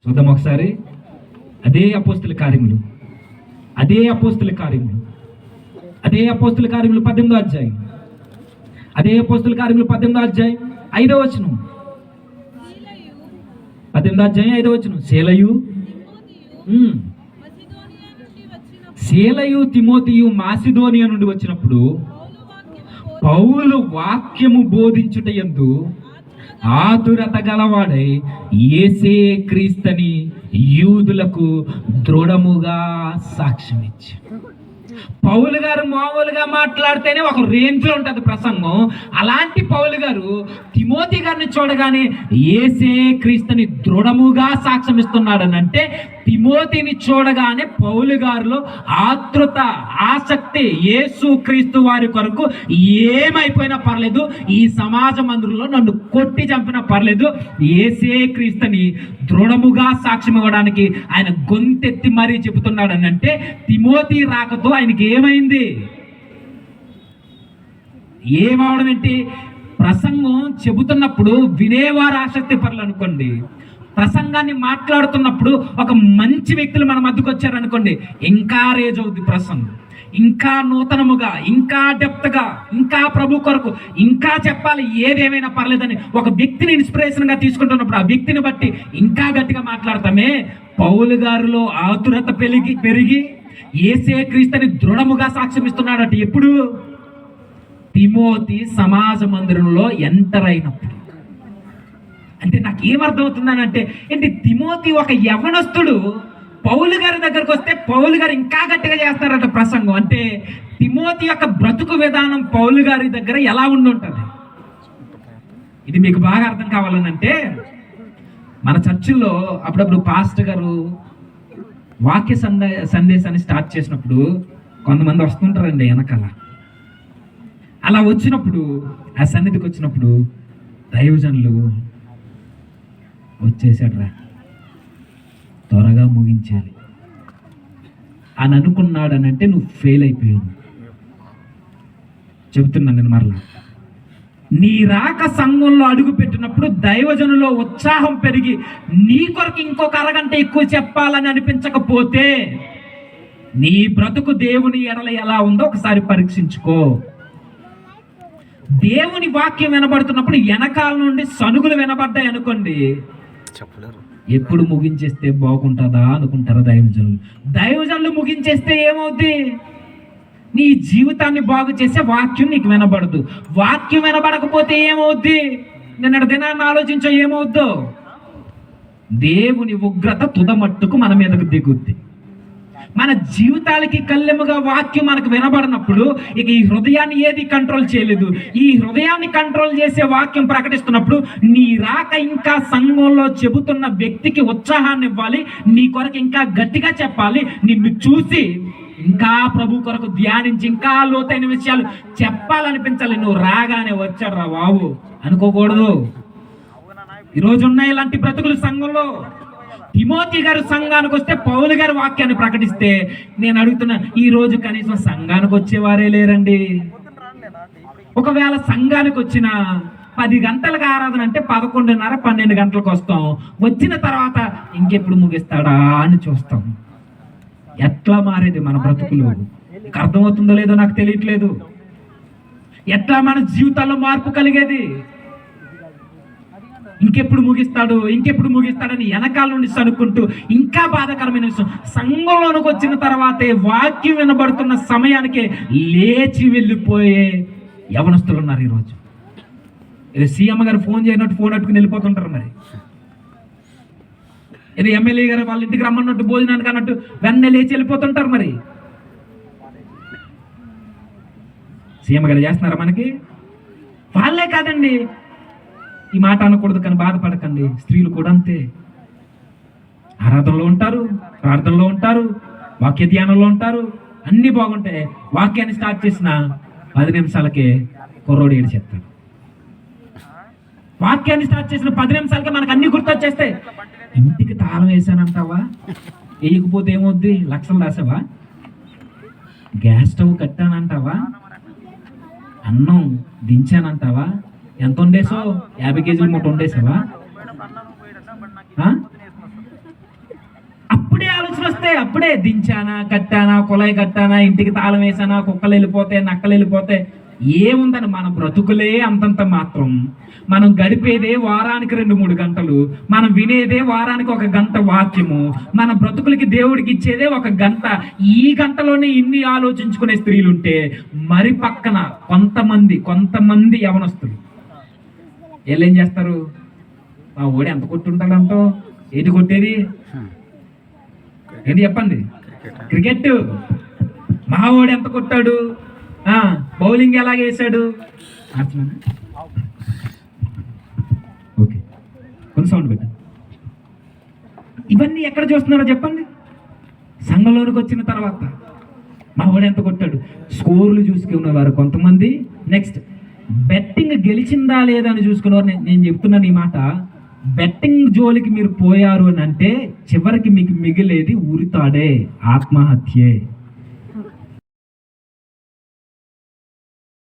చూద్దాం ఒకసారి. అదే అపోస్తుల కార్యములు 18వ అధ్యాయం. అదే అపోస్తుల కార్యములు 18వ అధ్యాయం 5వ వచనం. 18వ అధ్యాయం 5వ వచనం. శీలయు తిమోతియు మాసిదోనియా నుండి వచ్చినప్పుడు పౌలు వాక్యము బోధించుట యందు ఆతురత గలవాడై యేసే క్రీస్తని యూదులకు దృఢముగా సాక్ష్యం ఇచ్చి. పౌలు గారు మామూలుగా మాట్లాడితేనే ఒక రేంజ్లో ఉంటుంది ప్రసంగం. అలాంటి పౌలు గారు తిమోతి గారిని చూడగానే యేసే క్రీస్తుని దృఢముగా సాక్ష్యం ఇస్తున్నాడని అంటే తిమోతిని చూడగానే పౌలు గారిలో ఆతృత, ఆసక్తి, యేసు క్రీస్తు వారి కొరకు ఏమైపోయినా పర్లేదు, ఈ సమాజ మందిరంలో నన్ను కొట్టి చంపినా పర్లేదు, యేసే క్రీస్తుని దృఢముగా సాక్ష్యం ఇవ్వడానికి ఆయన గొంతెత్తి మరీ చెబుతున్నాడని అంటే తిమోతి రాకతో ఆయనకి ఏమైంది? ఏమవడం ఏంటి? ప్రసంగం చెబుతున్నప్పుడు వినేవారు ఆసక్తి పరులు అనుకోండి, ప్రసంగాన్ని మాట్లాడుతున్నప్పుడు ఒక మంచి వ్యక్తులు మన మధ్యకు వచ్చారనుకోండి, ఇంకా రేజ్ అవుద్ది ప్రసంగం, ఇంకా నూతనముగా, ఇంకా డెప్త్గా, ఇంకా ప్రభు కొరకు ఇంకా చెప్పాలి, ఏదేమైనా పర్లేదని ఒక వ్యక్తిని ఇన్స్పిరేషన్గా తీసుకుంటున్నప్పుడు ఆ వ్యక్తిని బట్టి ఇంకా గట్టిగా మాట్లాడతామే. పౌలు గారిలో ఆతురత పెరిగి యేసే క్రీస్తుని దృఢముగా సాక్ష్యం ఇస్తున్నాడట. ఎప్పుడు? తిమోతి సమాజ మందిరంలో ఎంటర్ అయినప్పుడు. అంటే నాకు ఏమర్థమవుతుందనంటే ఏంటి, తిమోతి ఒక యవనస్తుడు పౌలు గారి దగ్గరకు వస్తే పౌలు గారు ఇంకా గట్టిగా చేస్తారట ప్రసంగం. అంటే తిమోతి యొక్క బ్రతుకు విధానం పౌలు గారి దగ్గర ఎలా ఉండుంటుంది? ఇది మీకు బాగా అర్థం కావాలనంటే, మన చర్చిల్లో అప్పుడప్పుడు పాస్టర్ గారు వాక్య సందేశాన్ని స్టార్ట్ చేసినప్పుడు కొంతమంది వస్తుంటారండి వెనకాల. అలా వచ్చినప్పుడు, ఆ సన్నిధికి వచ్చినప్పుడు దైవజనులు వచ్చేసాడ్రా, త్వరగా ముగించాలి అని అనుకున్నాడనంటే నువ్వు ఫెయిల్ అయిపోయావు. చెబుతున్నాను నేను మరలా, నీ రాక సంఘంలో అడుగు పెట్టినప్పుడు దైవజనులో ఉత్సాహం పెరిగి నీ కొరకు ఇంకొక అరగంట ఎక్కువ చెప్పాలని అనిపించకపోతే నీ బ్రతుకు దేవుని ఎడల ఎలా ఉందో ఒకసారి పరీక్షించుకో. దేవుని వాక్యం వినబడుతున్నప్పుడు వెనకాల నుండి సనుగులు వినబడ్డాయి అనుకోండి, ఎప్పుడు ముగించేస్తే బాగుంటుందా అనుకుంటారా దైవజనులు. దైవజనులు ముగించేస్తే ఏమవుద్ది? నీ జీవితాన్ని బాగు చేసే వాక్యం నీకు వినబడదు. వాక్యం వినబడకపోతే ఏమవుద్ది? నిన్నటి దినాన్ని ఆలోచించో ఏమవుద్దో. దేవుని ఉగ్రత తుదమట్టుకు మన మీదకు దిగుద్ది. మన జీవితాలకి కళ్ళెముగా వాక్యం మనకు వినబడినప్పుడు ఇక ఈ హృదయాన్ని ఏది కంట్రోల్ చేయలేదు. ఈ హృదయాన్ని కంట్రోల్ చేసే వాక్యం ప్రకటిస్తున్నప్పుడు నీ రాక ఇంకా సంఘంలో చెబుతున్న వ్యక్తికి ఉత్సాహాన్ని ఇవ్వాలి, నీ కొరకు ఇంకా గట్టిగా చెప్పాలి, నిన్ను చూసి ఇంకా ప్రభు కొరకు ధ్యానించి ఇంకా లోతైన విషయాలు చెప్పాలనిపించాలి. నువ్వు రాగానే వచ్చాడు రా బాబు అనుకోకూడదు. ఈరోజు ఉన్నాయి ఇలాంటి బ్రతుకులు సంఘంలో. తిమోతి గారు సంఘానికి వస్తే పౌలు గారి వాక్యాన్ని ప్రకటిస్తే నేను అడుగుతున్నా, ఈ రోజు కనీసం సంఘానికి వచ్చేవారే లేరండి. ఒకవేళ సంఘానికి వచ్చిన 10 గంటలకు ఆరాధన అంటే 11:30, 12 గంటలకు వస్తాం. వచ్చిన తర్వాత ఇంకెప్పుడు ముగిస్తాడా అని చూస్తాం. ఎట్లా మారేది మన బ్రతుకులు? అర్థమవుతుందో లేదో నాకు తెలియట్లేదు. ఎట్లా మన జీవితాల్లో మార్పు కలిగేది? ఇంకెప్పుడు ముగిస్తాడని వెనకాల నుండి సనుక్కుంటూ ఇంకా బాధాకరమైన విషయం, సంఘంలోనికి వచ్చిన తర్వాతే వాక్యం వినబడుతున్న సమయానికే లేచి వెళ్ళిపోయే యవనస్తులు ఉన్నారు ఈరోజు. ఇది సీఎం గారు ఫోన్ చేయనట్టు ఫోన్ అట్టుకుని వెళ్ళిపోతుంటారు. మరి ఇది ఎమ్మెల్యే గారు వాళ్ళ ఇంటికి రమ్మన్నట్టు భోజనానికి అన్నట్టు వెన్న లేచి వెళ్ళిపోతుంటారు. మరి సీఎం గారు చేస్తున్నారా మనకి? వాళ్ళే కాదండి, ఈ మాట అనకూడదు కానీ బాధపడకండి, స్త్రీలు కూడా అంతే. ఆరాధనలో ఉంటారు, ప్రార్థనలో ఉంటారు, వాక్య ధ్యానంలో ఉంటారు, అన్నీ బాగుంటాయి. వాక్యాన్ని స్టార్ట్ చేసిన 10 నిమిషాలకే కుర్రోడు ఏడిచేస్తాడు. వాక్యాన్ని స్టార్ట్ చేసిన 10 నిమిషాలకే మనకు అన్ని గుర్తొచ్చేస్తాయి. ఇంటికి తాళం వేసానంటావా? వేయకపోతే ఏమవుద్ది? లక్షలు రాసావా? Gas stove కట్టానంటావా? అన్నం దించానంటావా? ఎంత వండేసావు? 50 కేజీలు మూట వండేసావా? అప్పుడే దించానా, కట్టానా, కుళాయి కట్టానా, ఇంటికి తాళం వేసానా, కుక్కలు వెళ్ళిపోతే, నక్కలు వెళ్ళిపోతే, ఏముందని మన బ్రతుకులే అంతంత మాత్రం. మనం గడిపేదే వారానికి 2-3 గంటలు, మనం వినేదే వారానికి 1 గంట వాక్యము, మన బ్రతుకులకి దేవుడికి ఇచ్చేదే 1 గంట. ఈ గంటలోనే ఇన్ని ఆలోచించుకునే స్త్రీలుంటే మరి పక్కన కొంతమంది యవనస్తులు వీళ్ళేం చేస్తారు? మా ఓడి ఎంత కొట్టుంటాడంటో, ఏంటి కొట్టేది ఏంటి చెప్పండి? క్రికెట్. మా ఓడి ఎంత కొట్టాడు, బౌలింగ్ ఎలాగ వేసాడు, ఓకే కొంచెం సౌండ్ పెట్టు. ఇవన్నీ ఎక్కడ చూస్తున్నారో చెప్పండి? సంఘంలోనికి వచ్చిన తర్వాత మా వాడు ఎంత కొట్టాడు, స్కోర్లు చూసుకునేవారు కొంతమంది. నెక్స్ట్ బెట్టింగ్ గెలిచిందా లేదా అని చూసుకునేవారు. నేను చెప్తున్నాను ఈ మాట, బెట్టింగ్ జోలికి మీరు పోయారు అని అంటే చివరికి మీకు మిగిలేది ఉరితాడే, ఆత్మహత్యే.